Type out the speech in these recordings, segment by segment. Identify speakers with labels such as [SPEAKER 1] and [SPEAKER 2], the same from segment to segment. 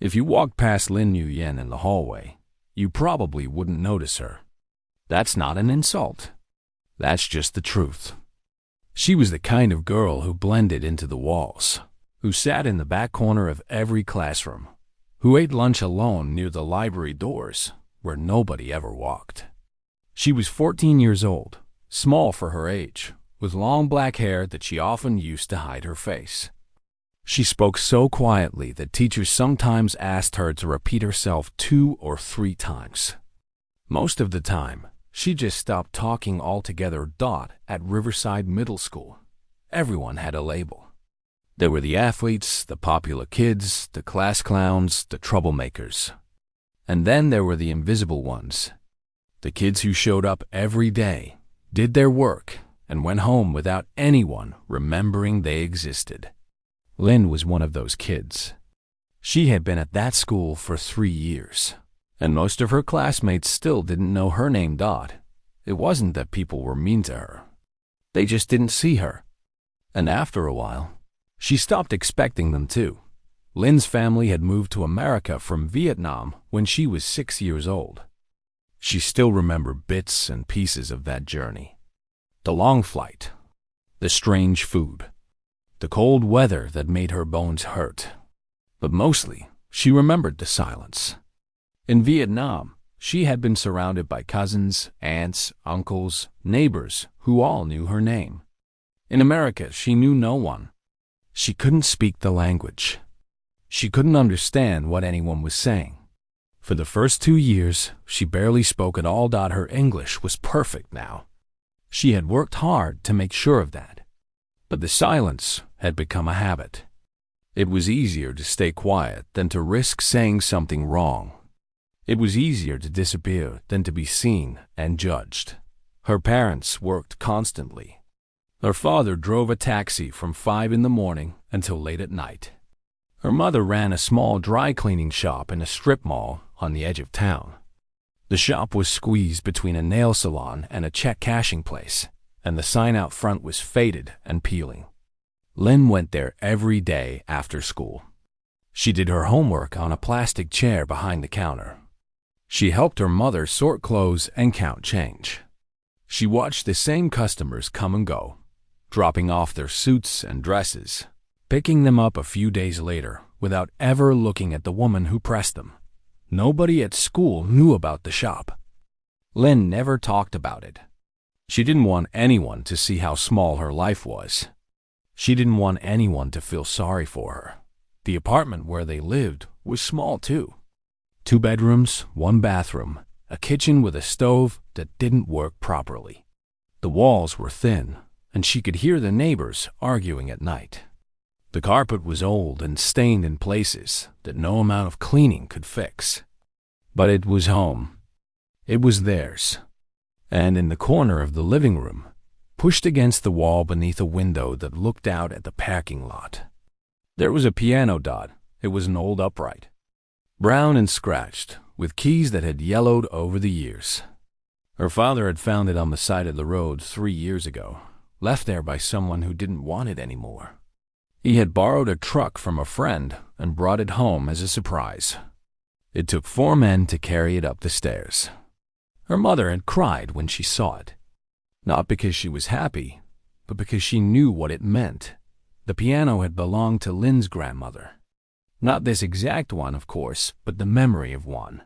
[SPEAKER 1] If you walked past Lin Yuyen in the hallway, you probably wouldn't notice her. That's not an insult. That's just the truth. She was the kind of girl who blended into the walls, who sat in the back corner of every classroom, who ate lunch alone near the library doors where nobody ever walked. She was 14 years old, small for her age, with long black hair that she often used to hide her face. She spoke so quietly that teachers sometimes asked her to repeat herself 2 or 3 times. Most of the time, she just stopped talking altogether. At Riverside Middle School, everyone had a label. There were the athletes, the popular kids, the class clowns, the troublemakers. And then there were the invisible ones, the kids who showed up every day, did their work, and went home without anyone remembering they existed. Lin was one of those kids. She had been at that school for 3 years, and most of her classmates still didn't know her name. It wasn't that people were mean to her. They just didn't see her. And after a while, she stopped expecting them to. Lin's family had moved to America from Vietnam when she was 6 years old. She still remembered bits and pieces of that journey. The long flight, the strange food, the cold weather that made her bones hurt. But mostly, she remembered the silence. In Vietnam, she had been surrounded by cousins, aunts, uncles, neighbors who all knew her name. In America, she knew no one. She couldn't speak the language. She couldn't understand what anyone was saying. For the first 2 years, she barely spoke at all. Her English was perfect now. She had worked hard to make sure of that. But the silence had become a habit. It was easier to stay quiet than to risk saying something wrong. It was easier to disappear than to be seen and judged. Her parents worked constantly. Her father drove a taxi from 5 in the morning until late at night. Her mother ran a small dry cleaning shop in a strip mall on the edge of town. The shop was squeezed between a nail salon and a check cashing place, and the sign out front was faded and peeling. Lin went there every day after school. She did her homework on a plastic chair behind the counter. She helped her mother sort clothes and count change. She watched the same customers come and go, dropping off their suits and dresses, picking them up a few days later without ever looking at the woman who pressed them. Nobody at school knew about the shop. Lin never talked about it. She didn't want anyone to see how small her life was. She didn't want anyone to feel sorry for her. The apartment where they lived was small too. 2 bedrooms, 1 bathroom, a kitchen with a stove that didn't work properly. The walls were thin, and she could hear the neighbors arguing at night. The carpet was old and stained in places that no amount of cleaning could fix. But it was home. It was theirs. And in the corner of the living room, pushed against the wall beneath a window that looked out at the parking lot, there was a piano. It was an old upright, brown and scratched, with keys that had yellowed over the years. Her father had found it on the side of the road 3 years ago, left there by someone who didn't want it anymore. He had borrowed a truck from a friend and brought it home as a surprise. It took 4 men to carry it up the stairs. Her mother had cried when she saw it, not because she was happy, but because she knew what it meant. The piano had belonged to Lin's grandmother. Not this exact one, of course, but the memory of one.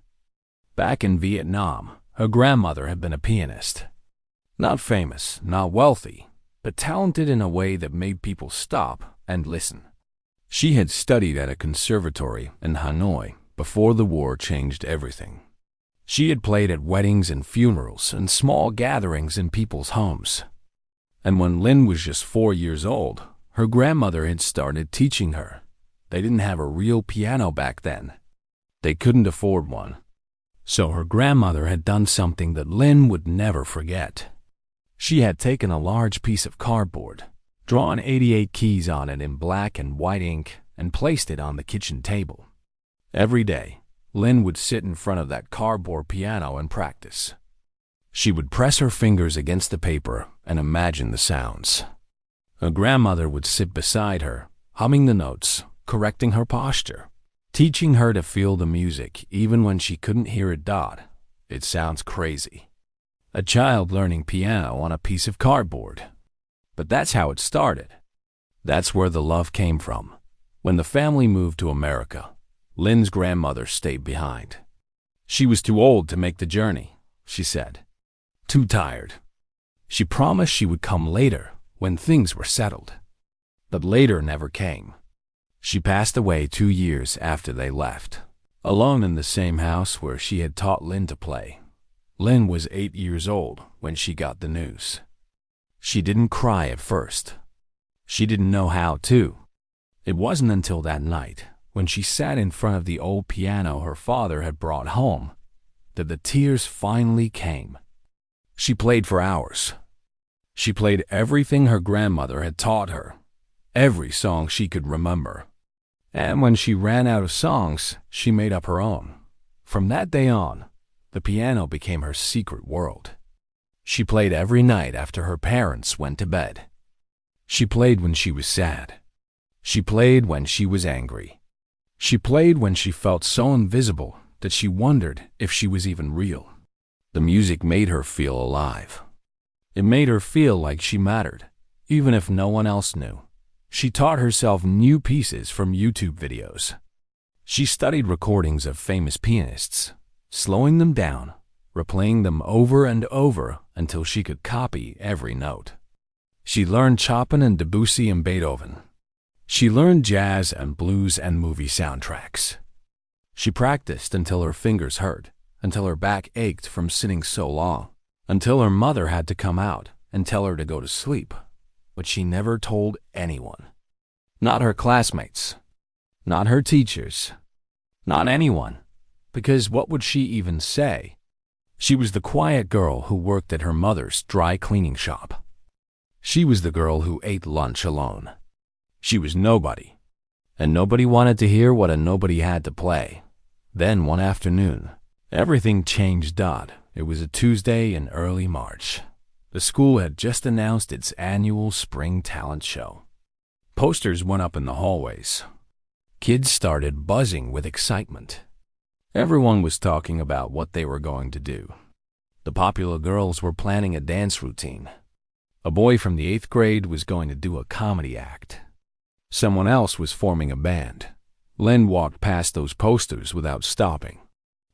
[SPEAKER 1] Back in Vietnam, her grandmother had been a pianist. Not famous, not wealthy, but talented in a way that made people stop and listen. She had studied at a conservatory in Hanoi before the war changed everything. She had played at weddings and funerals and small gatherings in people's homes. And when Lin was just 4 years old, her grandmother had started teaching her. They didn't have a real piano back then. They couldn't afford one. So her grandmother had done something that Lin would never forget. She had taken a large piece of cardboard, drawn 88 keys on it in black and white ink, and placed it on the kitchen table. Every day, Lin would sit in front of that cardboard piano and practice. She would press her fingers against the paper and imagine the sounds. Her grandmother would sit beside her, humming the notes, correcting her posture, teaching her to feel the music even when she couldn't hear it. It sounds crazy. A child learning piano on a piece of cardboard. But that's how it started. That's where the love came from. When the family moved to America, Lynn's grandmother stayed behind. She was too old to make the journey, she said. Too tired. She promised she would come later when things were settled. But later never came. She passed away 2 years after they left, alone in the same house where she had taught Lynn to play. Lynn was 8 years old when she got the news. She didn't cry at first. She didn't know how to. It wasn't until that night, when she sat in front of the old piano her father had brought home, that the tears finally came. She played for hours. She played everything her grandmother had taught her, every song she could remember. And when she ran out of songs, she made up her own. From that day on, the piano became her secret world. She played every night after her parents went to bed. She played when she was sad. She played when she was angry. She played when she felt so invisible that she wondered if she was even real. The music made her feel alive. It made her feel like she mattered, even if no one else knew. She taught herself new pieces from YouTube videos. She studied recordings of famous pianists, slowing them down, replaying them over and over until she could copy every note. She learned Chopin and Debussy and Beethoven. She learned jazz and blues and movie soundtracks. She practiced until her fingers hurt, until her back ached from sitting so long, until her mother had to come out and tell her to go to sleep. But she never told anyone. Not her classmates. Not her teachers. Not anyone. Because what would she even say? She was the quiet girl who worked at her mother's dry cleaning shop. She was the girl who ate lunch alone. She was nobody. And nobody wanted to hear what a nobody had to play. Then one afternoon, everything changed. It was a Tuesday in early March. The school had just announced its annual spring talent show. Posters went up in the hallways. Kids started buzzing with excitement. Everyone was talking about what they were going to do. The popular girls were planning a dance routine. A boy from the 8th grade was going to do a comedy act. Someone else was forming a band. Lynn walked past those posters without stopping.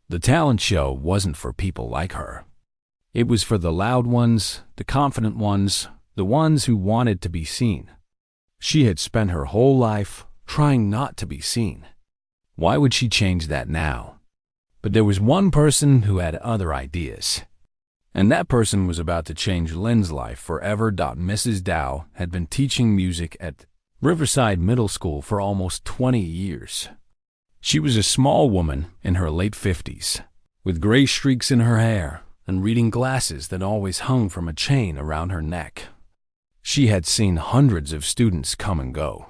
[SPEAKER 1] The talent show wasn't for people like her. It was for the loud ones, the confident ones, the ones who wanted to be seen. She had spent her whole life trying not to be seen. Why would she change that now? But there was one person who had other ideas. And that person was about to change Lynn's life forever. Mrs. Dow had been teaching music at Riverside Middle School for almost 20 years. She was a small woman in her late 50s, with gray streaks in her hair and reading glasses that always hung from a chain around her neck. She had seen hundreds of students come and go.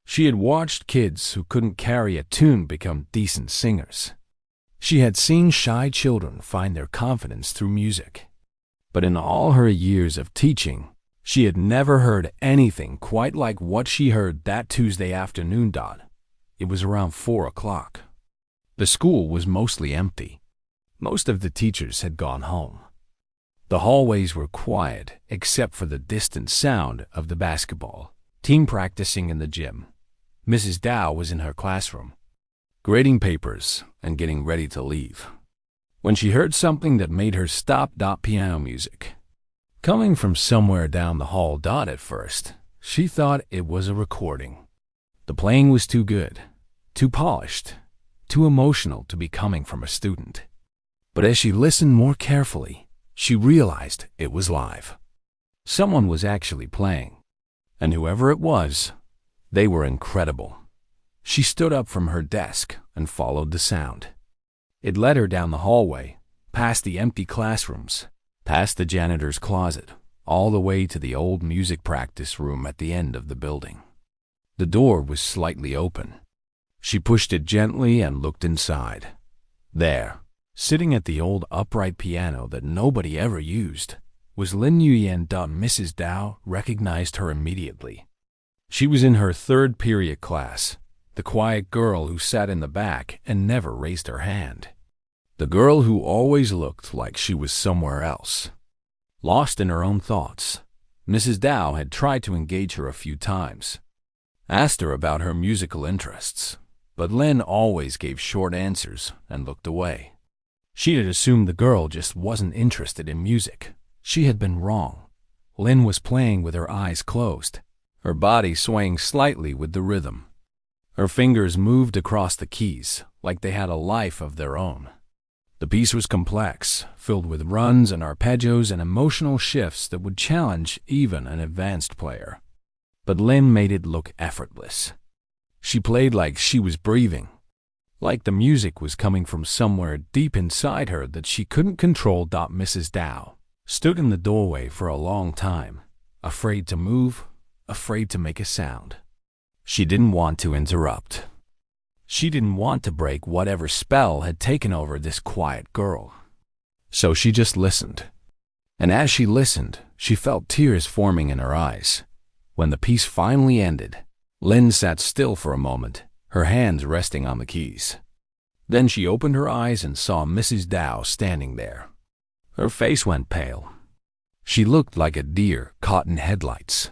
[SPEAKER 1] She had watched kids who couldn't carry a tune become decent singers. She had seen shy children find their confidence through music. But in all her years of teaching, she had never heard anything quite like what she heard that Tuesday afternoon. It was around 4 o'clock. The school was mostly empty. Most of the teachers had gone home. The hallways were quiet except for the distant sound of the basketball team practicing in the gym. Mrs. Dow was in her classroom, grading papers and getting ready to leave, when she heard something that made her stop. Piano music. Coming from somewhere down the hall. At first, she thought it was a recording. The playing was too good, too polished, too emotional to be coming from a student. But as she listened more carefully, she realized it was live. Someone was actually playing, and whoever it was, they were incredible. She stood up from her desk and followed the sound. It led her down the hallway, past the empty classrooms, past the janitor's closet, all the way to the old music practice room at the end of the building. The door was slightly open. She pushed it gently and looked inside. There, sitting at the old upright piano that nobody ever used, was Lin Nguyen. Mrs. Dow recognized her immediately. She was in her third period class, The quiet girl who sat in the back and never raised her hand. The girl who always looked like she was somewhere else. Lost in her own thoughts, Mrs. Dow had tried to engage her a few times. Asked her about her musical interests, but Lynn always gave short answers and looked away. She had assumed the girl just wasn't interested in music. She had been wrong. Lynn was playing with her eyes closed, her body swaying slightly with the rhythm. Her fingers moved across the keys like they had a life of their own. The piece was complex, filled with runs and arpeggios and emotional shifts that would challenge even an advanced player. But Lynn made it look effortless. She played like she was breathing, like the music was coming from somewhere deep inside her that she couldn't control. Mrs. Dow stood in the doorway for a long time, afraid to move, afraid to make a sound. She didn't want to interrupt. She didn't want to break whatever spell had taken over this quiet girl. So she just listened. And as she listened, she felt tears forming in her eyes. When the piece finally ended, Lynn sat still for a moment, her hands resting on the keys. Then she opened her eyes and saw Mrs. Dow standing there. Her face went pale. She looked like a deer caught in headlights.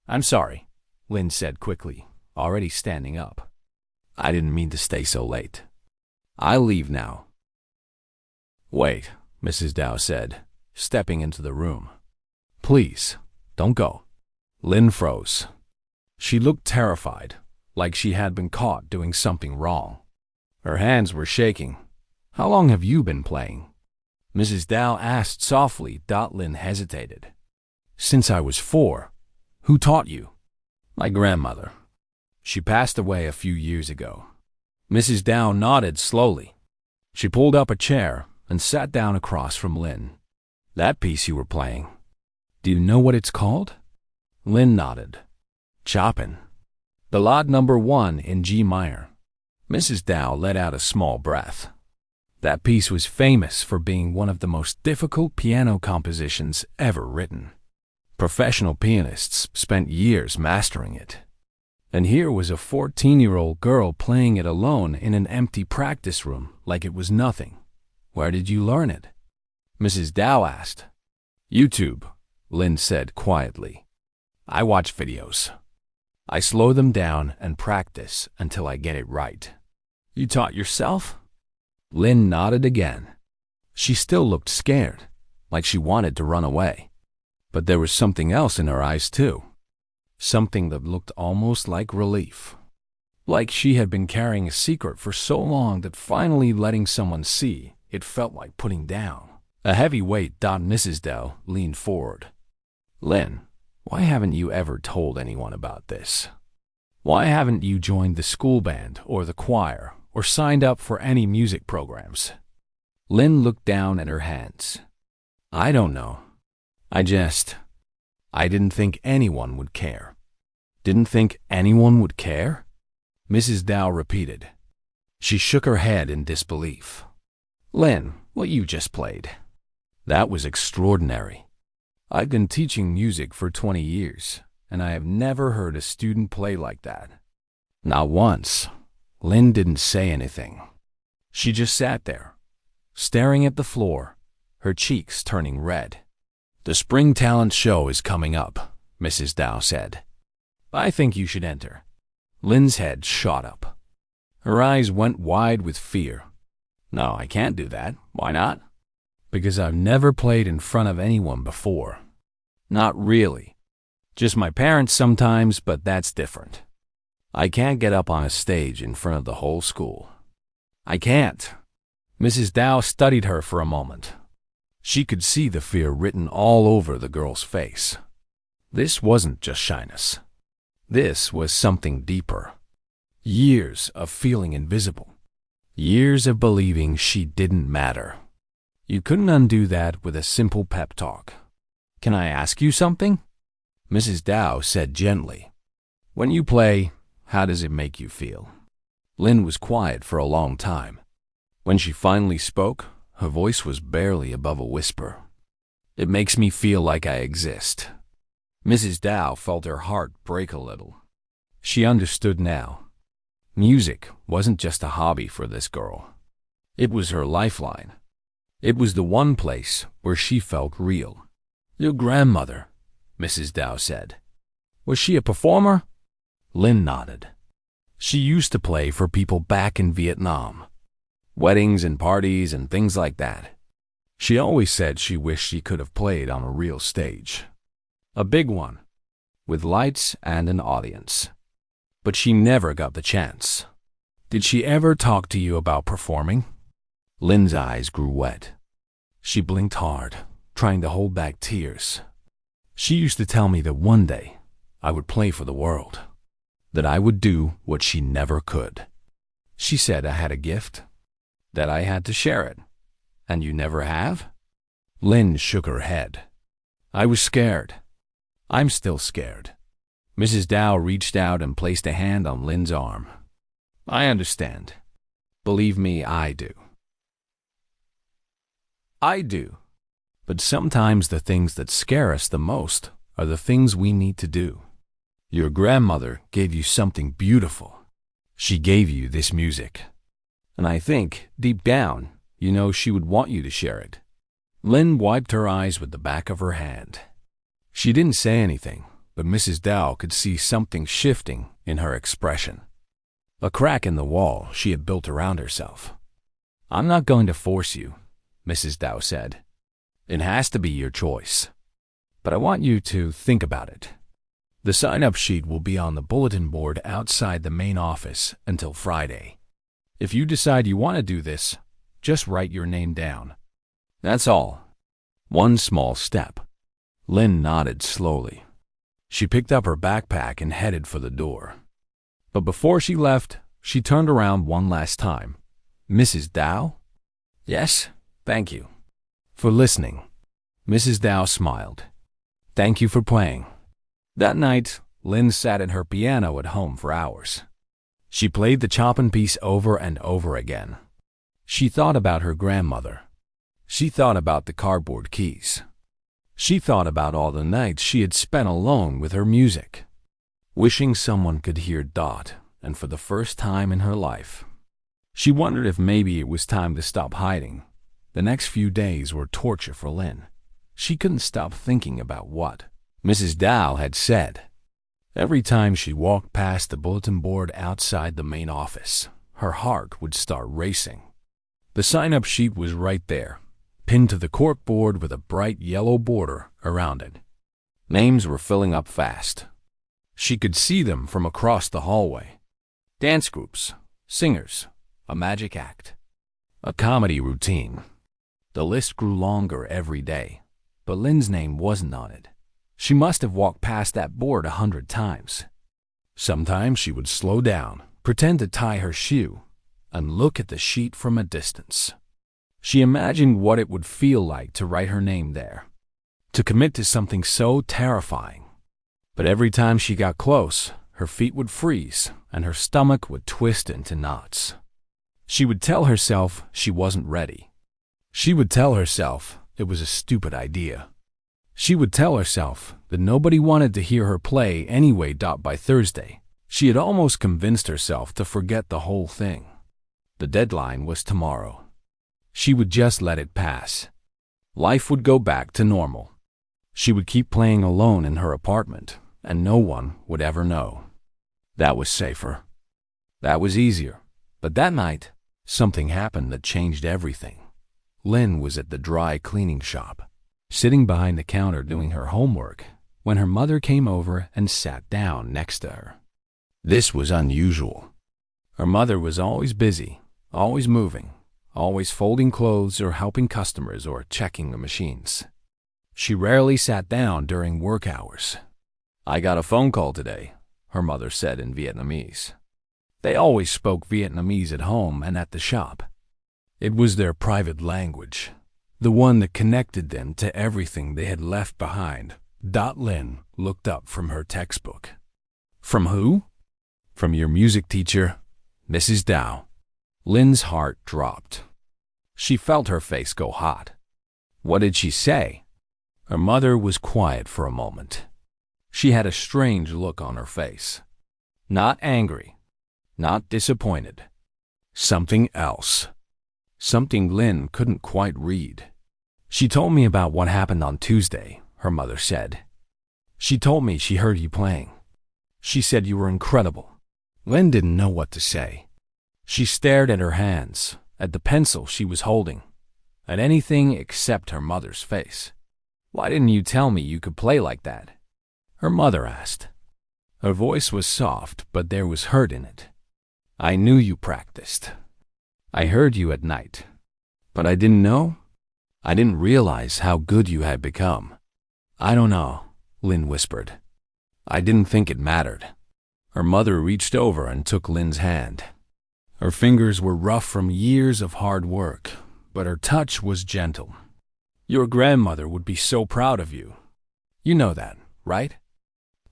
[SPEAKER 1] "I'm sorry," Lynn said quickly, already standing up. "I didn't mean to stay so late. I'll leave now." "Wait," Mrs. Dow said, stepping into the room. "Please, don't go." Lynn froze. She looked terrified, like she had been caught doing something wrong. Her hands were shaking. "How long have you been playing?" Mrs. Dow asked softly. Lynn hesitated. "Since I was 4. Who taught you?" "My grandmother. She passed away a few years ago." Mrs. Dow nodded slowly. She pulled up a chair and sat down across from Lynn. "That piece you were playing, do you know what it's called?" Lynn nodded. "Chopin. Ballade number 1 in G minor." Mrs. Dow let out a small breath. That piece was famous for being one of the most difficult piano compositions ever written. Professional pianists spent years mastering it. And here was a 14-year-old girl playing it alone in an empty practice room like it was nothing. "Where did you learn it?" Mrs. Dow asked. "YouTube," Lynn said quietly. "I watch videos. I slow them down and practice until I get it right." "You taught yourself?" Lynn nodded again. She still looked scared, like she wanted to run away. But there was something else in her eyes too. Something that looked almost like relief. Like she had been carrying a secret for so long that finally letting someone see, it felt like putting down a heavy weight. Mrs. Dow leaned forward. "Lynn, why haven't you ever told anyone about this? Why haven't you joined the school band or the choir or signed up for any music programs?" Lynn looked down at her hands. "I don't know. I didn't think anyone would care." "Didn't think anyone would care?" Mrs. Dow repeated. She shook her head in disbelief. "Lynn, what you just played, that was extraordinary. I've been teaching music for 20 years, and I have never heard a student play like that." Not once. Lynn didn't say anything. She just sat there, staring at the floor, her cheeks turning red. "The spring talent show is coming up," Mrs. Dow said. "I think you should enter." Lynn's head shot up. Her eyes went wide with fear. "No, I can't do that. Why not?" "Because I've never played in front of anyone before." "Not really. Just my parents sometimes, but that's different. I can't get up on a stage in front of the whole school. I can't." Mrs. Dow studied her for a moment. She could see the fear written all over the girl's face. This wasn't just shyness. This was something deeper. Years of feeling invisible. Years of believing she didn't matter. You couldn't undo that with a simple pep talk. "Can I ask you something?" Mrs. Dow said gently. "When you play, how does it make you feel?" Lynn was quiet for a long time. When she finally spoke, her voice was barely above a whisper. "It makes me feel like I exist." Mrs. Dow felt her heart break a little. She understood now. Music wasn't just a hobby for this girl. It was her lifeline. It was the one place where she felt real. "Your grandmother," Mrs. Dow said. "Was she a performer?" Lynn nodded. "She used to play for people back in Vietnam. Weddings and parties and things like that. She always said she wished she could have played on a real stage. A big one, with lights and an audience. But she never got the chance." "Did she ever talk to you about performing?" Lynn's eyes grew wet. She blinked hard, trying to hold back tears. "She used to tell me that one day I would play for the world, that I would do what she never could. She said I had a gift, that I had to share it. And you never have?" Lynn shook her head. "I was scared. I'm still scared." Mrs. Dow reached out and placed a hand on Lynn's arm. "I understand. Believe me, I do. I do. But sometimes the things that scare us the most are the things we need to do. Your grandmother gave you something beautiful. She gave you this music. And I think, deep down, you know she would want you to share it." Lynn wiped her eyes with the back of her hand. She didn't say anything, but Mrs. Dow could see something shifting in her expression. A crack in the wall she had built around herself. "I'm not going to force you," Mrs. Dow said. "It has to be your choice. But I want you to think about it. The sign-up sheet will be on the bulletin board outside the main office until Friday. If you decide you want to do this, just write your name down. That's all. One small step." Lynn nodded slowly. She picked up her backpack and headed for the door. But before she left, she turned around one last time. "Mrs. Dow?" "Yes, thank you for listening." Mrs. Dow smiled. "Thank you for playing." That night, Lynn sat at her piano at home for hours. She played the Chopin piece over and over again. She thought about her grandmother. She thought about the cardboard keys. She thought about all the nights she had spent alone with her music, wishing someone could hear Dot, and for the first time in her life. She wondered if maybe it was time to stop hiding. The next few days were torture for Lynn. She couldn't stop thinking about what Mrs. Dow had said. Every time she walked past the bulletin board outside the main office, her heart would start racing. The sign-up sheet was right there, pinned to the corkboard with a bright yellow border around it. Names were filling up fast. She could see them from across the hallway. Dance groups, singers, a magic act, a comedy routine. The list grew longer every day, but Lynn's name wasn't on it. She must have walked past that board 100 times. Sometimes she would slow down, pretend to tie her shoe, and look at the sheet from a distance. She imagined what it would feel like to write her name there, to commit to something so terrifying. But every time she got close, her feet would freeze and her stomach would twist into knots. She would tell herself she wasn't ready. She would tell herself it was a stupid idea. She would tell herself that nobody wanted to hear her play anyway. By Thursday, she had almost convinced herself to forget the whole thing. The deadline was tomorrow. She would just let it pass. Life would go back to normal. She would keep playing alone in her apartment, and no one would ever know. That was safer. That was easier. But that night, something happened that changed everything. Lynn was at the dry cleaning shop, sitting behind the counter doing her homework, when her mother came over and sat down next to her. This was unusual. Her mother was always busy, always moving, always folding clothes or helping customers or checking the machines. She rarely sat down during work hours. "I got a phone call today," her mother said in Vietnamese. They always spoke Vietnamese at home and at the shop. It was their private language, the one that connected them to everything they had left behind. Lynn looked up from her textbook. "From who?" "From your music teacher, Mrs. Dow." Lynn's heart dropped. She felt her face go hot. What did she say? Her mother was quiet for a moment. She had a strange look on her face. Not angry, not disappointed. Something else. Something Lynn couldn't quite read. She told me about what happened on Tuesday, her mother said. She told me she heard you playing. She said you were incredible. Lynn didn't know what to say. She stared at her hands, at the pencil she was holding, at anything except her mother's face. Why didn't you tell me you could play like that? Her mother asked. Her voice was soft, but there was hurt in it. I knew you practiced. I heard you at night. But I didn't know. I didn't realize how good you had become. I don't know, Lynn whispered. I didn't think it mattered. Her mother reached over and took Lynn's hand. Her fingers were rough from years of hard work, but her touch was gentle. Your grandmother would be so proud of you. You know that, right?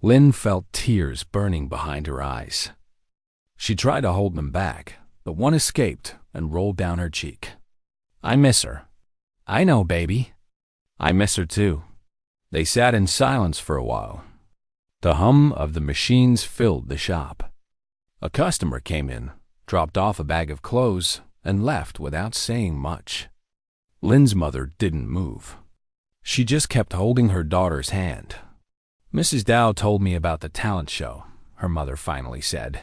[SPEAKER 1] Lynn felt tears burning behind her eyes. She tried to hold them back, but one escaped and rolled down her cheek. I miss her. I know, baby. I miss her too. They sat in silence for a while. The hum of the machines filled the shop. A customer came in, dropped off a bag of clothes, and left without saying much. Lynn's mother didn't move. She just kept holding her daughter's hand. Mrs. Dow told me about the talent show, her mother finally said.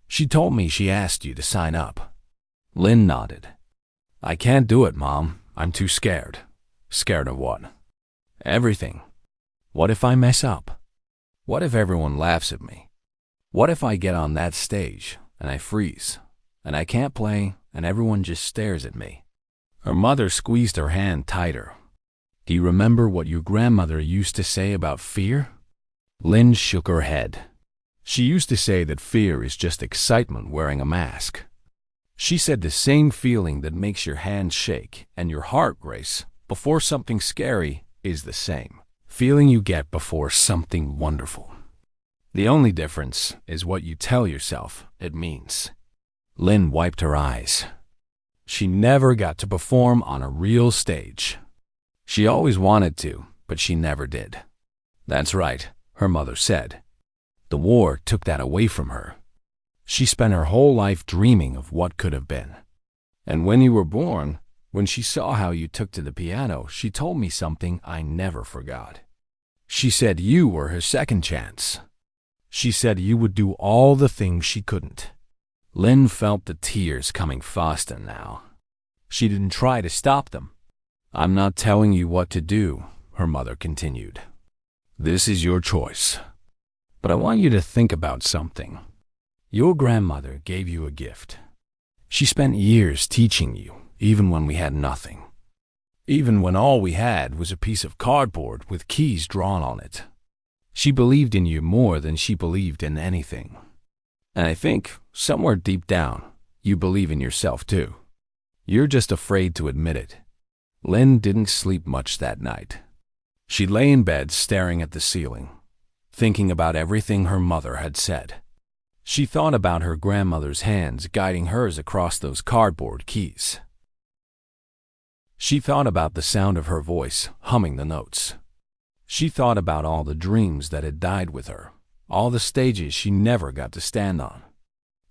[SPEAKER 1] She told me she asked you to sign up. Lynn nodded. I can't do it, Mom. I'm too scared. Scared of what? Everything. What if I mess up? What if everyone laughs at me? What if I get on that stage and I freeze and I can't play and everyone just stares at me? Her mother squeezed her hand tighter. Do you remember what your grandmother used to say about fear? Lynn shook her head. She used to say that fear is just excitement wearing a mask. She said the same feeling that makes your hands shake and your heart race before something scary is the same feeling you get before something wonderful. The only difference is what you tell yourself it means. Lynn wiped her eyes. She never got to perform on a real stage. She always wanted to, but she never did. That's right, her mother said. The war took that away from her. She spent her whole life dreaming of what could have been. And when you were born, when she saw how you took to the piano, she told me something I never forgot. She said you were her second chance. She said you would do all the things she couldn't. Lynn felt the tears coming faster now. She didn't try to stop them. I'm not telling you what to do, her mother continued. This is your choice. But I want you to think about something. Your grandmother gave you a gift. She spent years teaching you, even when we had nothing. Even when all we had was a piece of cardboard with keys drawn on it. She believed in you more than she believed in anything. And I think, somewhere deep down, you believe in yourself too. You're just afraid to admit it. Lynn didn't sleep much that night. She lay in bed staring at the ceiling, thinking about everything her mother had said. She thought about her grandmother's hands guiding hers across those cardboard keys. She thought about the sound of her voice humming the notes. She thought about all the dreams that had died with her, all the stages she never got to stand on,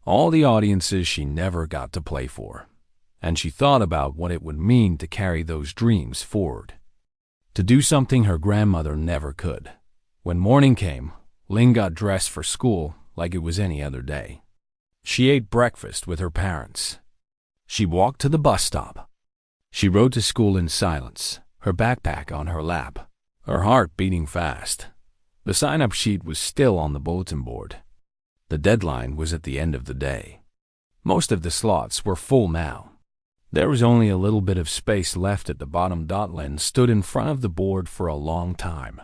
[SPEAKER 1] all the audiences she never got to play for. And she thought about what it would mean to carry those dreams forward, to do something her grandmother never could. When morning came, Lynn got dressed for school like it was any other day. She ate breakfast with her parents. She walked to the bus stop. She rode to school in silence, her backpack on her lap, her heart beating fast. The sign-up sheet was still on the bulletin board. The deadline was at the end of the day. Most of the slots were full now. There was only a little bit of space left at the bottom. Lynn stood in front of the board for a long time.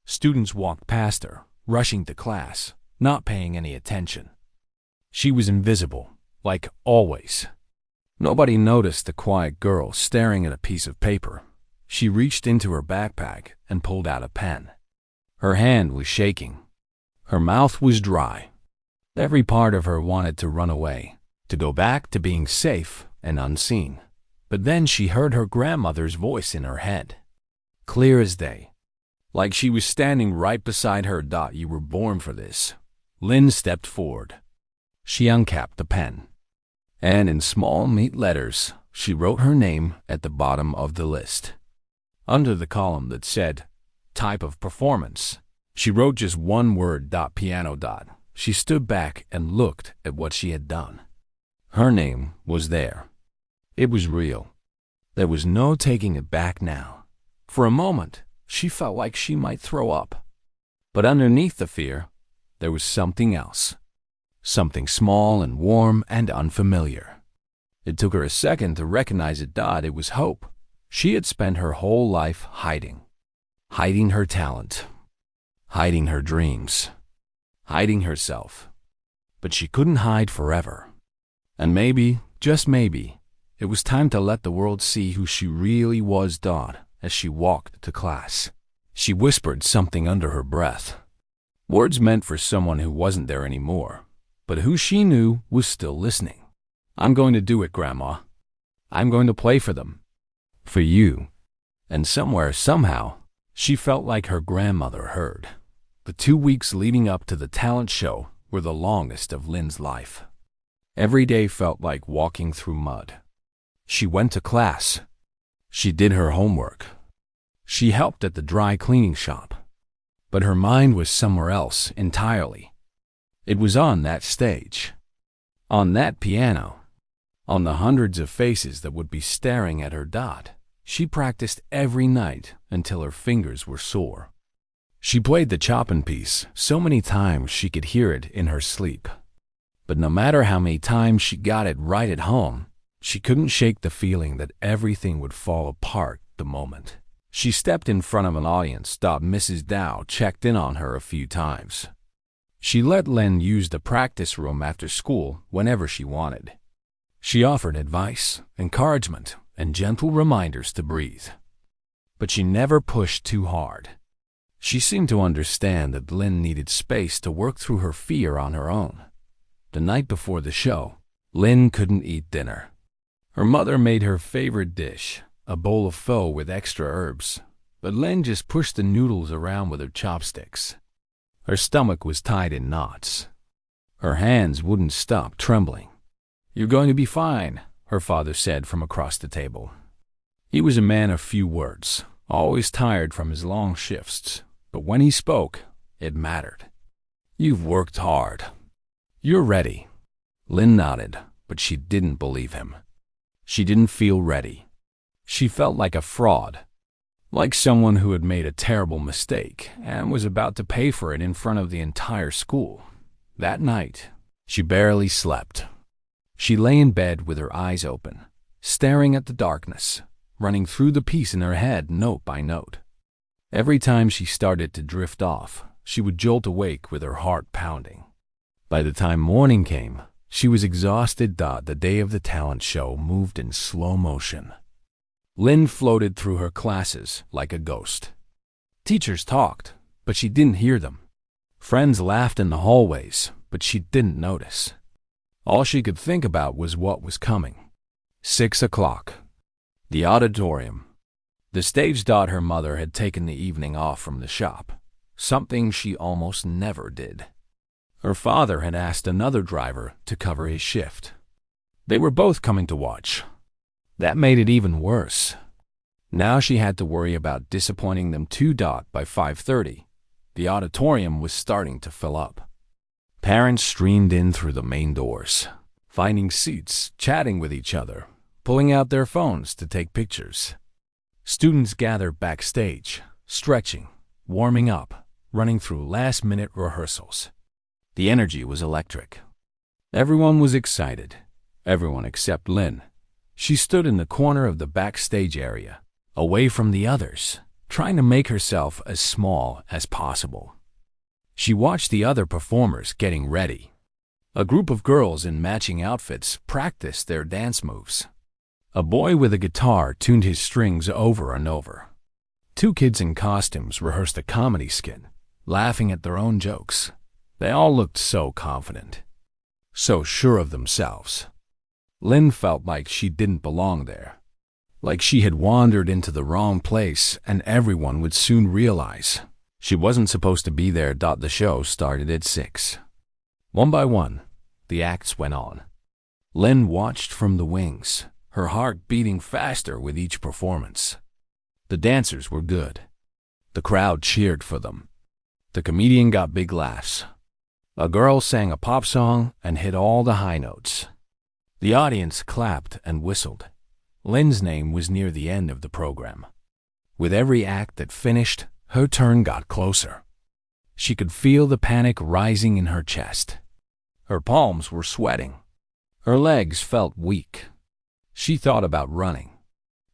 [SPEAKER 1] Students walked past her, rushing to class, not paying any attention. She was invisible, like always. Nobody noticed the quiet girl staring at a piece of paper. She reached into her backpack and pulled out a pen. Her hand was shaking. Her mouth was dry. Every part of her wanted to run away, to go back to being safe and unseen. But then she heard her grandmother's voice in her head, clear as day, like she was standing right beside her. You were born for this. Lynn stepped forward. She uncapped the pen, and in small, neat letters, she wrote her name at the bottom of the list. Under the column that said, type of performance, she wrote just one word, piano. She stood back and looked at what she had done. Her name was there. It was real. There was no taking it back now. For a moment, she felt like she might throw up. But underneath the fear, there was something else. Something small and warm and unfamiliar. It took her a second to recognize it. It was hope. She had spent her whole life hiding. Hiding her talent. Hiding her dreams. Hiding herself. But she couldn't hide forever. And maybe, just maybe, it was time to let the world see who she really was. As she walked to class, she whispered something under her breath. Words meant for someone who wasn't there anymore, but who she knew was still listening. I'm going to do it, Grandma. I'm going to play for them. For you. And somewhere, somehow, she felt like her grandmother heard. The 2 weeks leading up to the talent show were the longest of Lynn's life. Every day felt like walking through mud. She went to class. She did her homework. She helped at the dry cleaning shop. But her mind was somewhere else entirely. It was on that stage. On that piano. On the hundreds of faces that would be staring at her. She practiced every night until her fingers were sore. She played the Chopin piece so many times she could hear it in her sleep. But no matter how many times she got it right at home, she couldn't shake the feeling that everything would fall apart the moment she stepped in front of an audience. Mrs. Dow checked in on her a few times. She let Lynn use the practice room after school whenever she wanted. She offered advice, encouragement, and gentle reminders to breathe. But she never pushed too hard. She seemed to understand that Lynn needed space to work through her fear on her own. The night before the show, Lynn couldn't eat dinner. Her mother made her favorite dish, a bowl of pho with extra herbs, but Lynn just pushed the noodles around with her chopsticks. Her stomach was tied in knots. Her hands wouldn't stop trembling. You're going to be fine, her father said from across the table. He was a man of few words, always tired from his long shifts, but when he spoke, it mattered. You've worked hard. You're ready. Lynn nodded, but she didn't believe him. She didn't feel ready. She felt like a fraud, like someone who had made a terrible mistake and was about to pay for it in front of the entire school. That night, she barely slept. She lay in bed with her eyes open, staring at the darkness, running through the piece in her head note by note. Every time she started to drift off, she would jolt awake with her heart pounding. By the time morning came, she was exhausted. The day of the talent show moved in slow motion. Lynn floated through her classes like a ghost. Teachers talked, but she didn't hear them. Friends laughed in the hallways, but she didn't notice. All she could think about was what was coming. 6 o'clock. The auditorium. The stage. Her mother had taken the evening off from the shop, something she almost never did. Her father had asked another driver to cover his shift. They were both coming to watch. That made it even worse. Now she had to worry about disappointing them too. By 5:30, the auditorium was starting to fill up. Parents streamed in through the main doors, finding seats, chatting with each other, pulling out their phones to take pictures. Students gathered backstage, stretching, warming up, running through last-minute rehearsals. The energy was electric. Everyone was excited. Everyone except Lynn. She stood in the corner of the backstage area, away from the others, trying to make herself as small as possible. She watched the other performers getting ready. A group of girls in matching outfits practiced their dance moves. A boy with a guitar tuned his strings over and over. 2 kids in costumes rehearsed a comedy skit, laughing at their own jokes. They all looked so confident, so sure of themselves. Lynn felt like she didn't belong there, like she had wandered into the wrong place and everyone would soon realize she wasn't supposed to be there. The show started at 6. One by one, the acts went on. Lynn watched from the wings, her heart beating faster with each performance. The dancers were good. The crowd cheered for them. The comedian got big laughs. A girl sang a pop song and hit all the high notes. The audience clapped and whistled. Lynn's name was near the end of the program. With every act that finished, her turn got closer. She could feel the panic rising in her chest. Her palms were sweating. Her legs felt weak. She thought about running.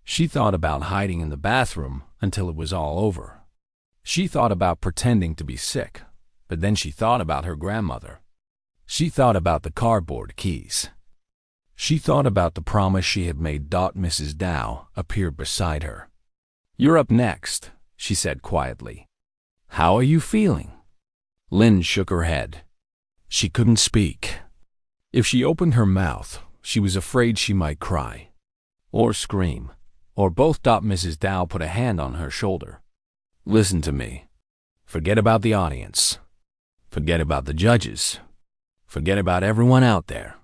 [SPEAKER 1] She thought about hiding in the bathroom until it was all over. She thought about pretending to be sick, but then she thought about her grandmother. She thought about the cardboard keys. She thought about the promise she had made. Mrs. Dow appeared beside her. "You're up next," she said quietly. "How are you feeling?" Lynn shook her head. She couldn't speak. If she opened her mouth, she was afraid she might cry. Or scream. Or both. Mrs. Dow put a hand on her shoulder. "Listen to me. Forget about the audience. Forget about the judges. Forget about everyone out there.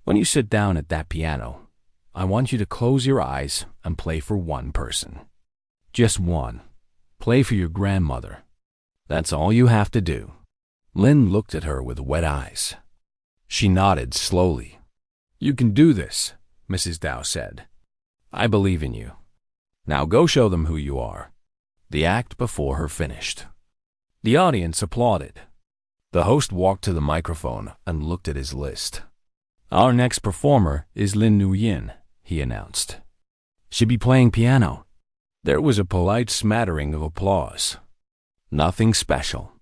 [SPEAKER 1] When you sit down at that piano, I want you to close your eyes and play for one person. Just one. Play for your grandmother. That's all you have to do." Lynn looked at her with wet eyes. She nodded slowly. "You can do this," Mrs. Dow said. "I believe in you. Now go show them who you are." The act before her finished. The audience applauded. The host walked to the microphone and looked at his list. "Our next performer is Lynn Nguyen," he announced. "She'll be playing piano." There was a polite smattering of applause. Nothing special.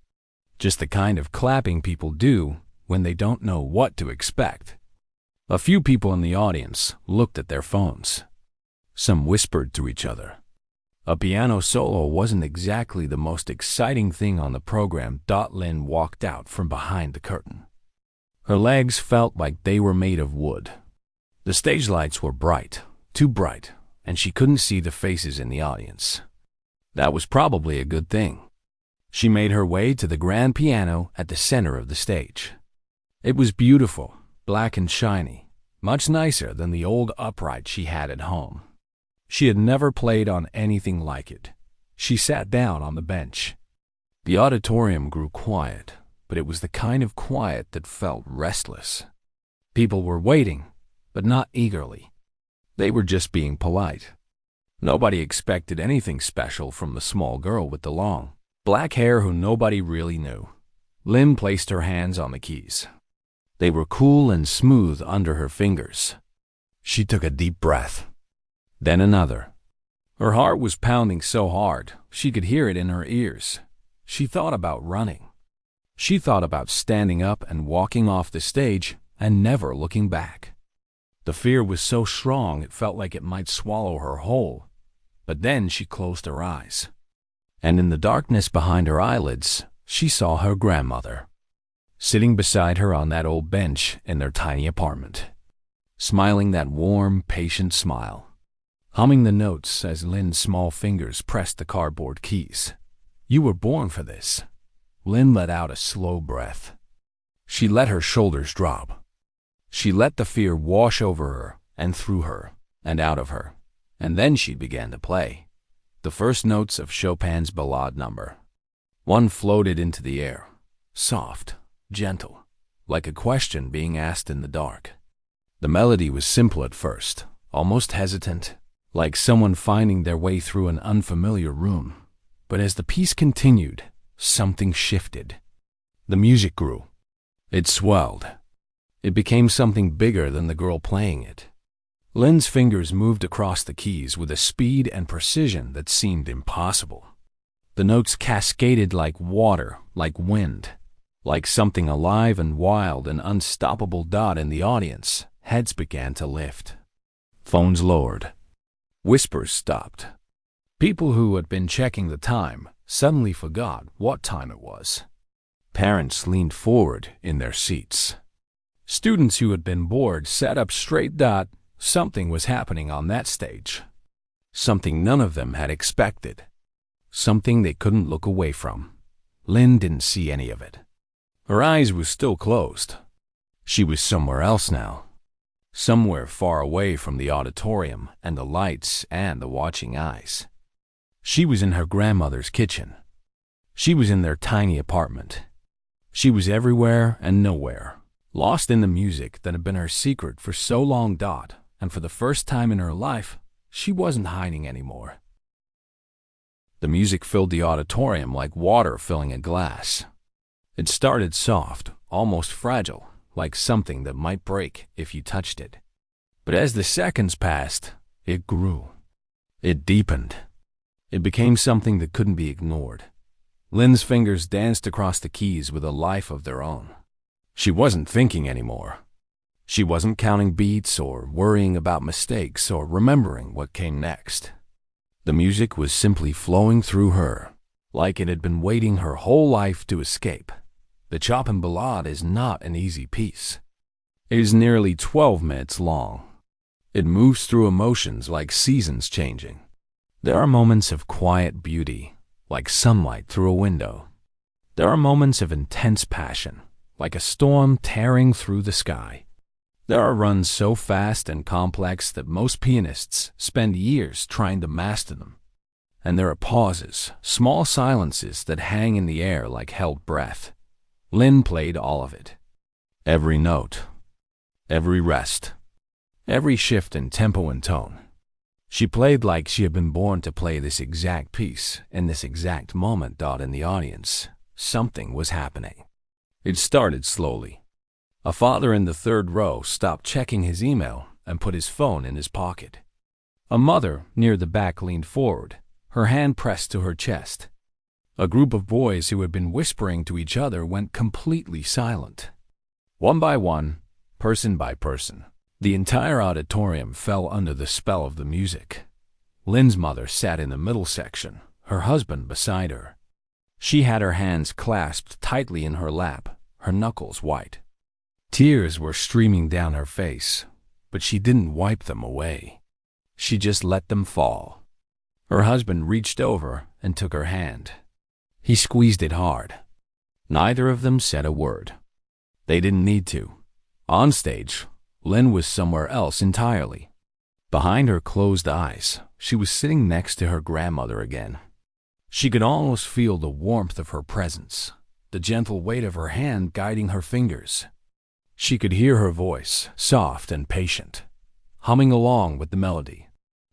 [SPEAKER 1] Just the kind of clapping people do when they don't know what to expect. A few people in the audience looked at their phones. Some whispered to each other. A piano solo wasn't exactly the most exciting thing on the program. Lynn walked out from behind the curtain. Her legs felt like they were made of wood. The stage lights were bright, too bright, and she couldn't see the faces in the audience. That was probably a good thing. She made her way to the grand piano at the center of the stage. It was beautiful, black and shiny, much nicer than the old upright she had at home. She had never played on anything like it. She sat down on the bench. The auditorium grew quiet, but it was the kind of quiet that felt restless. People were waiting, but not eagerly. They were just being polite. Nobody expected anything special from the small girl with the long, black hair who nobody really knew. Lynn placed her hands on the keys. They were cool and smooth under her fingers. She took a deep breath. Then another. Her heart was pounding so hard, she could hear it in her ears. She thought about running. She thought about standing up and walking off the stage and never looking back. The fear was so strong it felt like it might swallow her whole. But then she closed her eyes. And in the darkness behind her eyelids, she saw her grandmother, sitting beside her on that old bench in their tiny apartment, smiling that warm, patient smile, humming the notes as Lynn's small fingers pressed the cardboard keys. "You were born for this." Lynn let out a slow breath. She let her shoulders drop. She let the fear wash over her and through her and out of her. And then she began to play. The first notes of Chopin's Ballade number. One floated into the air, soft, gentle, like a question being asked in the dark. The melody was simple at first, almost hesitant, like someone finding their way through an unfamiliar room. But as the piece continued, something shifted. The music grew. It swelled. It became something bigger than the girl playing it. Lynn's fingers moved across the keys with a speed and precision that seemed impossible. The notes cascaded like water, like wind, like something alive and wild and unstoppable. In the audience, heads began to lift. Phones lowered. Whispers stopped. People who had been checking the time suddenly forgot what time it was. Parents leaned forward in their seats. Students who had been bored sat up straight. Something was happening on that stage. Something none of them had expected. Something they couldn't look away from. Lynn didn't see any of it. Her eyes were still closed. She was somewhere else now. Somewhere far away from the auditorium and the lights and the watching eyes. She was in her grandmother's kitchen. She was in their tiny apartment. She was everywhere and nowhere, lost in the music that had been her secret for so long. And for the first time in her life, she wasn't hiding anymore. The music filled the auditorium like water filling a glass. It started soft, almost fragile, like something that might break if you touched it. But as the seconds passed, it grew. It deepened. It became something that couldn't be ignored. Lynn's fingers danced across the keys with a life of their own. She wasn't thinking anymore. She wasn't counting beats or worrying about mistakes or remembering what came next. The music was simply flowing through her, like it had been waiting her whole life to escape. The Chopin Ballade is not an easy piece. It is nearly 12 minutes long. It moves through emotions like seasons changing. There are moments of quiet beauty, like sunlight through a window. There are moments of intense passion, like a storm tearing through the sky. There are runs so fast and complex that most pianists spend years trying to master them. And there are pauses, small silences that hang in the air like held breath. Lynn played all of it. Every note, every rest, every shift in tempo and tone. She played like she had been born to play this exact piece in this exact moment. In the audience, something was happening. It started slowly. A father in the third row stopped checking his email and put his phone in his pocket. A mother near the back leaned forward, her hand pressed to her chest. A group of boys who had been whispering to each other went completely silent. One by one, person by person, the entire auditorium fell under the spell of the music. Lynn's mother sat in the middle section, her husband beside her. She had her hands clasped tightly in her lap, her knuckles white. Tears were streaming down her face, but she didn't wipe them away. She just let them fall. Her husband reached over and took her hand. He squeezed it hard. Neither of them said a word. They didn't need to. On stage, Lynn was somewhere else entirely. Behind her closed eyes, she was sitting next to her grandmother again. She could almost feel the warmth of her presence, the gentle weight of her hand guiding her fingers. She could hear her voice, soft and patient, humming along with the melody.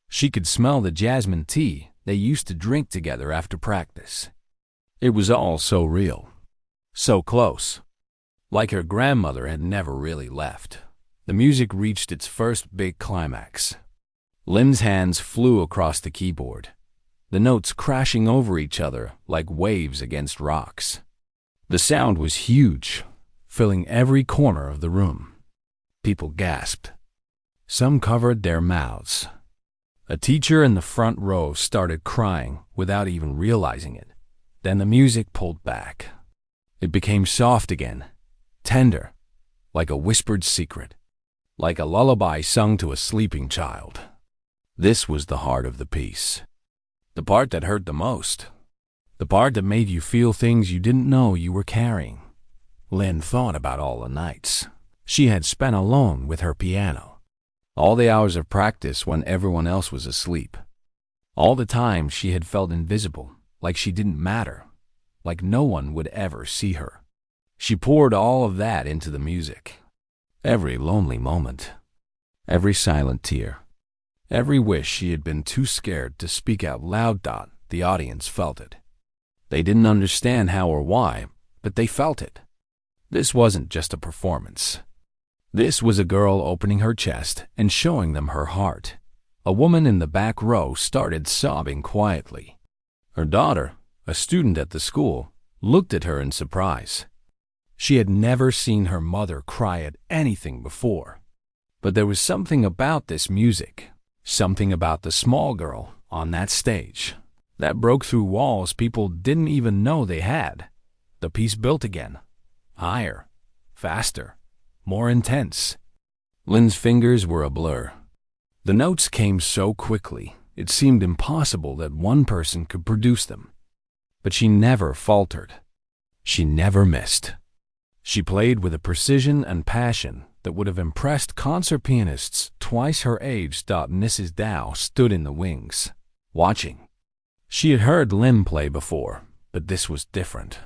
[SPEAKER 1] She could smell the jasmine tea they used to drink together after practice. It was all so real, so close, like her grandmother had never really left. The music reached its first big climax. Lynn's hands flew across the keyboard, the notes crashing over each other like waves against rocks. The sound was huge, filling every corner of the room. People gasped. Some covered their mouths. A teacher in the front row started crying without even realizing it. Then the music pulled back. It became soft again, tender, like a whispered secret, like a lullaby sung to a sleeping child. This was the heart of the piece. The part that hurt the most. The part that made you feel things you didn't know you were carrying. Lynn thought about all the nights she had spent alone with her piano. All the hours of practice when everyone else was asleep. All the time she had felt invisible, like she didn't matter, like no one would ever see her. She poured all of that into the music. Every lonely moment, every silent tear, every wish she had been too scared to speak out loud. The audience felt it. They didn't understand how or why, but they felt it. This wasn't just a performance. This was a girl opening her chest and showing them her heart. A woman in the back row started sobbing quietly. Her daughter, a student at the school, looked at her in surprise. She had never seen her mother cry at anything before. But there was something about this music, something about the small girl on that stage, that broke through walls people didn't even know they had. The piece built again, higher, faster, more intense. Lynn's fingers were a blur. The notes came so quickly, it seemed impossible that one person could produce them. But she never faltered. She never missed. She played with a precision and passion that would have impressed concert pianists twice her age. Mrs. Dow stood in the wings, watching. She had heard Lynn play before, but this was different.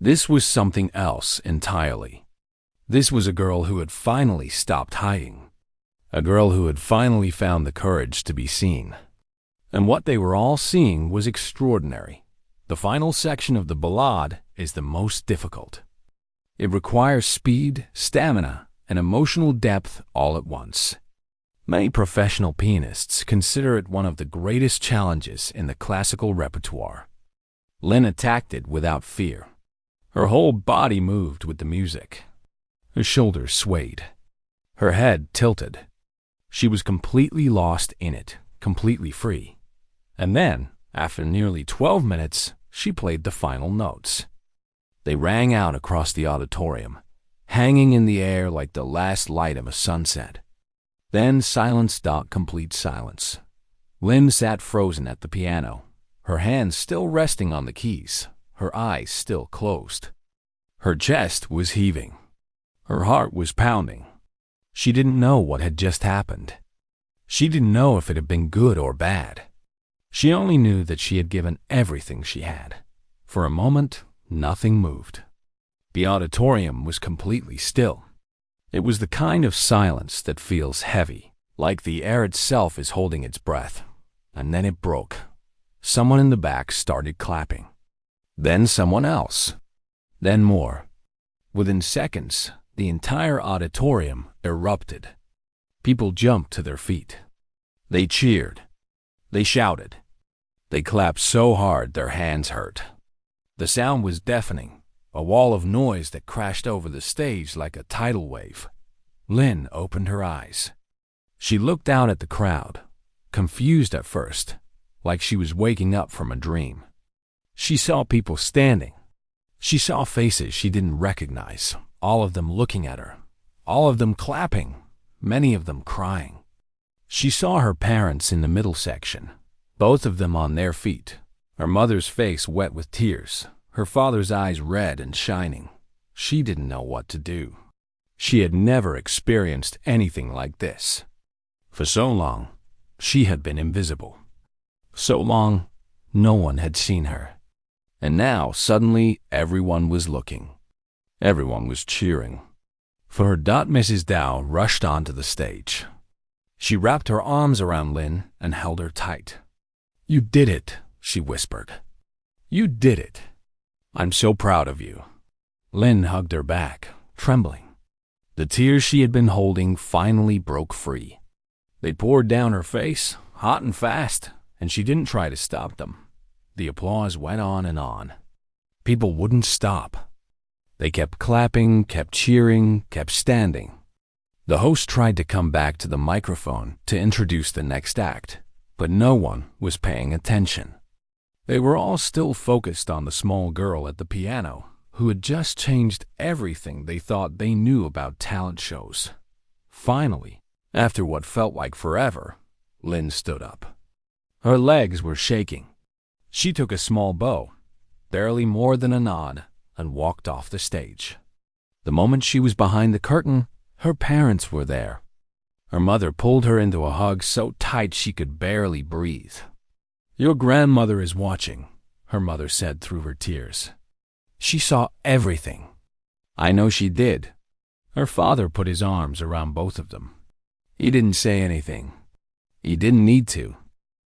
[SPEAKER 1] This was something else entirely. This was a girl who had finally stopped hiding. A girl who had finally found the courage to be seen. And what they were all seeing was extraordinary. The final section of the ballade is the most difficult. It requires speed, stamina, and emotional depth all at once. Many professional pianists consider it one of the greatest challenges in the classical repertoire. Lynn attacked it without fear. Her whole body moved with the music. Her shoulders swayed. Her head tilted. She was completely lost in it, completely free. And then, after nearly 12 minutes, she played the final notes. They rang out across the auditorium, hanging in the air like the last light of a sunset. Then silence. Complete silence. Lynn sat frozen at the piano, her hands still resting on the keys, her eyes still closed. Her chest was heaving. Her heart was pounding. She didn't know what had just happened. She didn't know if it had been good or bad. She only knew that she had given everything she had. For a moment, nothing moved. The auditorium was completely still. It was the kind of silence that feels heavy, like the air itself is holding its breath. And then it broke. Someone in the back started clapping. Then someone else. Then more. Within seconds, the entire auditorium erupted. People jumped to their feet. They cheered. They shouted. They clapped so hard their hands hurt. The sound was deafening, a wall of noise that crashed over the stage like a tidal wave. Lynn opened her eyes. She looked out at the crowd, confused at first, like she was waking up from a dream. She saw people standing. She saw faces she didn't recognize, all of them looking at her, all of them clapping, many of them crying. She saw her parents in the middle section, both of them on their feet, her mother's face wet with tears, her father's eyes red and shining. She didn't know what to do. She had never experienced anything like this. For so long, she had been invisible. So long, no one had seen her. And now, suddenly, everyone was looking. Everyone was cheering. For her. Mrs. Dow rushed onto the stage. She wrapped her arms around Lynn and held her tight. "You did it," she whispered. "You did it. I'm so proud of you." Lynn hugged her back, trembling. The tears she had been holding finally broke free. They poured down her face, hot and fast, and she didn't try to stop them. The applause went on and on. People wouldn't stop. They kept clapping, kept cheering, kept standing. The host tried to come back to the microphone to introduce the next act, but no one was paying attention. They were all still focused on the small girl at the piano, who had just changed everything they thought they knew about talent shows. Finally, after what felt like forever, Lynn stood up. Her legs were shaking. She took a small bow, barely more than a nod, and walked off the stage. The moment she was behind the curtain, her parents were there. Her mother pulled her into a hug so tight she could barely breathe. "Your grandmother is watching," her mother said through her tears. "She saw everything." "I know she did." Her father put his arms around both of them. He didn't say anything. He didn't need to.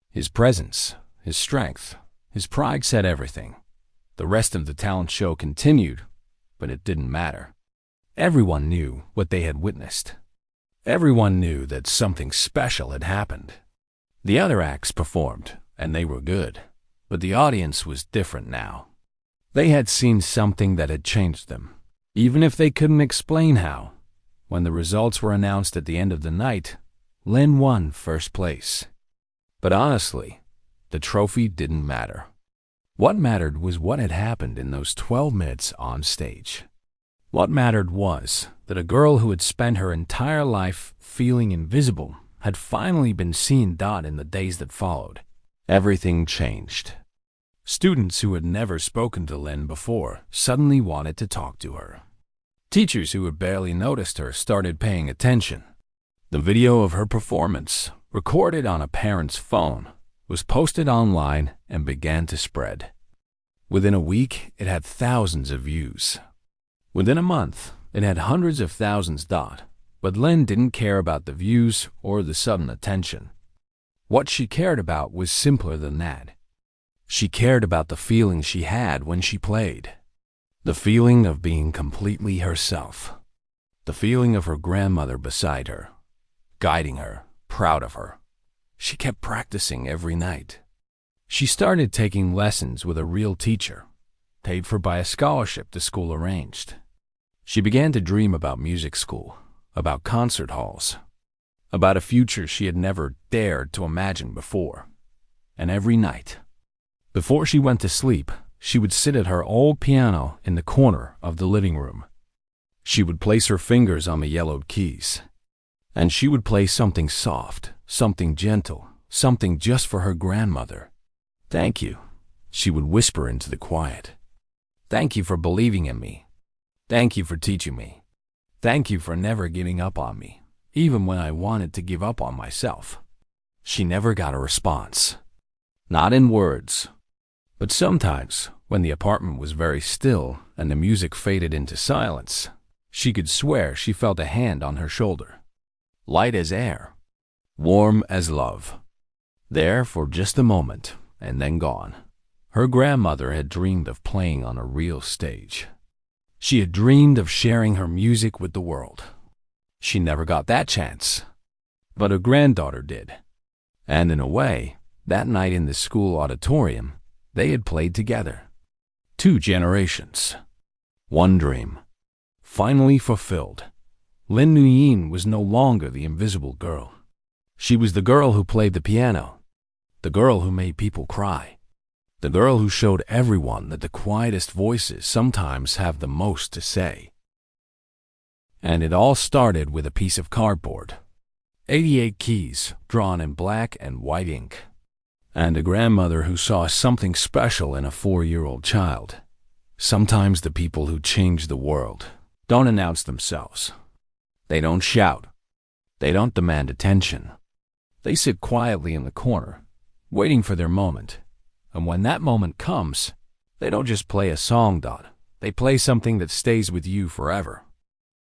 [SPEAKER 1] His presence, his strength, his pride said everything. The rest of the talent show continued, but it didn't matter. Everyone knew what they had witnessed. Everyone knew that something special had happened. The other acts performed, and they were good, but the audience was different now. They had seen something that had changed them, even if they couldn't explain how. When the results were announced at the end of the night, Lynn won first place. But honestly, the trophy didn't matter. What mattered was what had happened in those 12 minutes on stage. What mattered was that a girl who had spent her entire life feeling invisible had finally been seen. In the days that followed, everything changed. Students who had never spoken to Lynn before suddenly wanted to talk to her. Teachers who had barely noticed her started paying attention. The video of her performance, recorded on a parent's phone, was posted online and began to spread. Within a week, it had thousands of views. Within a month, it had hundreds of thousands. But Lynn didn't care about the views or the sudden attention. What she cared about was simpler than that. She cared about the feeling she had when she played. The feeling of being completely herself. The feeling of her grandmother beside her, guiding her, proud of her. She kept practicing every night. She started taking lessons with a real teacher, paid for by a scholarship the school arranged. She began to dream about music school, about concert halls, about a future she had never dared to imagine before. And every night, before she went to sleep, she would sit at her old piano in the corner of the living room. She would place her fingers on the yellowed keys, and she would play something soft, something gentle, something just for her grandmother. "Thank you," she would whisper into the quiet. "Thank you for believing in me. Thank you for teaching me. Thank you for never giving up on me, even when I wanted to give up on myself." She never got a response. Not in words. But sometimes, when the apartment was very still and the music faded into silence, she could swear she felt a hand on her shoulder. Light as air. Warm as love. There for just a moment, and then gone. Her grandmother had dreamed of playing on a real stage. She had dreamed of sharing her music with the world. She never got that chance. But her granddaughter did. And in a way, that night in the school auditorium, they had played together. 2 generations. One dream. Finally fulfilled. Lynn Nguyen was no longer the invisible girl. She was the girl who played the piano. The girl who made people cry. The girl who showed everyone that the quietest voices sometimes have the most to say. And it all started with a piece of cardboard. 88 keys drawn in black and white ink. And a grandmother who saw something special in a 4-year-old child. Sometimes the people who change the world don't announce themselves. They don't shout. They don't demand attention. They sit quietly in the corner, waiting for their moment. And when that moment comes, they don't just play a song, they play something that stays with you forever.